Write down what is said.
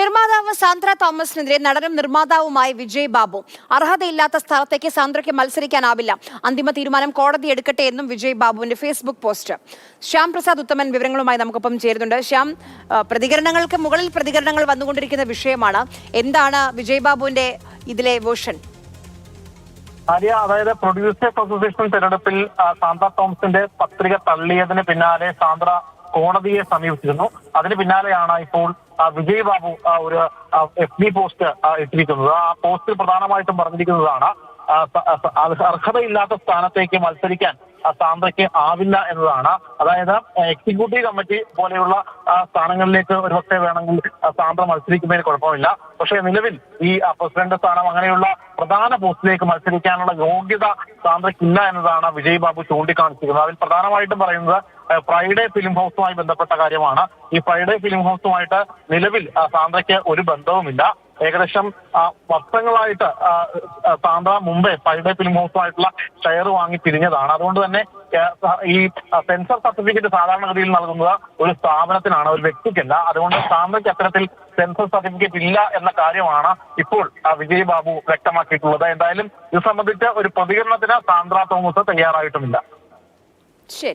നിർമ്മാതാവ് സാന്ദ്ര തോമസിനെതിരെ നടനും നിർമ്മാതാവുമായ വിജയ് ബാബു അർഹതയില്ലാത്ത സ്ഥലത്തേക്ക് സാന്ദ്രയ്ക്ക് മത്സരിക്കാനാവില്ല, അന്തിമ തീരുമാനം കോടതി എടുക്കട്ടെ എന്നും വിജയ് ബാബുവിന്റെ ഫേസ്ബുക്ക് പോസ്റ്റ്. ശ്യാം പ്രസാദ് ഉത്തമൻ വിവരങ്ങളുമായി നമുക്കൊപ്പം ചേരുന്നുണ്ട്. ശ്യാം, പ്രതികരണങ്ങൾക്ക് മുകളിൽ പ്രതികരണങ്ങൾ വന്നുകൊണ്ടിരിക്കുന്ന വിഷയമാണ്. എന്താണ് വിജയ് ബാബുവിന്റെ ഇതിലെ വേർഷൻ? അതായത് പ്രൊഡ്യൂസേഴ്സ് അസോസിയേഷൻ തെരഞ്ഞെടുപ്പിൽ സാന്ദ്ര തോമസിന്റെ പത്രിക തള്ളിയതിന് പിന്നാലെ സാന്ദ്ര കോടതിയെ സമീപിച്ചിരുന്നു. അതിന് പിന്നാലെയാണ് ഇപ്പോൾ വിജയ് ബാബു ഒരു FB പോസ്റ്റ് ഇട്ടിരിക്കുന്നത്. ആ പോസ്റ്റിൽ പ്രധാനമായിട്ടും പറഞ്ഞിരിക്കുന്നതാണ് അർഹതയില്ലാത്ത സ്ഥാനത്തേക്ക് മത്സരിക്കാൻ സാന്ദ്രയ്ക്ക് ആവില്ല എന്നതാണ്. അതായത് എക്സിക്യൂട്ടീവ് കമ്മിറ്റി പോലെയുള്ള സ്ഥാനങ്ങളിലേക്ക് ഒരുപക്ഷെ വേണമെങ്കിൽ സാന്ദ്ര മത്സരിക്കുന്നതിന് കുഴപ്പമില്ല. പക്ഷേ നിലവിൽ ഈ പ്രസിഡന്റ് സ്ഥാനം അങ്ങനെയുള്ള പ്രധാന പോസ്റ്റിലേക്ക് മത്സരിക്കാനുള്ള യോഗ്യത സാന്ദ്രയ്ക്കില്ല എന്നതാണ് വിജയ് ബാബു ചൂണ്ടിക്കാണിച്ചിരിക്കുന്നത്. അതിൽ പ്രധാനമായിട്ടും പറയുന്നത് ഫ്രൈഡേ ഫിലിം ഹൗസുമായി ബന്ധപ്പെട്ട കാര്യമാണ്. ഈ ഫ്രൈഡേ ഫിലിം ഹൗസുമായിട്ട് നിലവിൽ സാന്ദ്രയ്ക്ക് ഒരു ബന്ധവുമില്ല. ഏകദേശം വർഷങ്ങളായിട്ട് സാന്ദ്ര മുമ്പേ ഫ്രൈഡേ ഫിലിം ഹൗസുമായിട്ടുള്ള ഷെയർ വാങ്ങി പിരിഞ്ഞതാണ്. അതുകൊണ്ട് തന്നെ ഈ സെൻസർ സർട്ടിഫിക്കറ്റ് സാധാരണഗതിയിൽ നൽകുന്നത് ഒരു സ്ഥാപനത്തിനാണ്, ഒരു വ്യക്തിക്കല്ല. അതുകൊണ്ട് സാന്ദ്രയ്ക്ക് അത്തരത്തിൽ സെൻസർ സർട്ടിഫിക്കറ്റ് ഇല്ല എന്ന കാര്യമാണ് ഇപ്പോൾ വിജയ് ബാബു വ്യക്തമാക്കിയിട്ടുള്ളത്. എന്തായാലും ഇത് സംബന്ധിച്ച് ഒരു പ്രതികരണത്തിന് സാന്ദ്ര തോമസ് തയ്യാറായിട്ടുമില്ല. ശരി.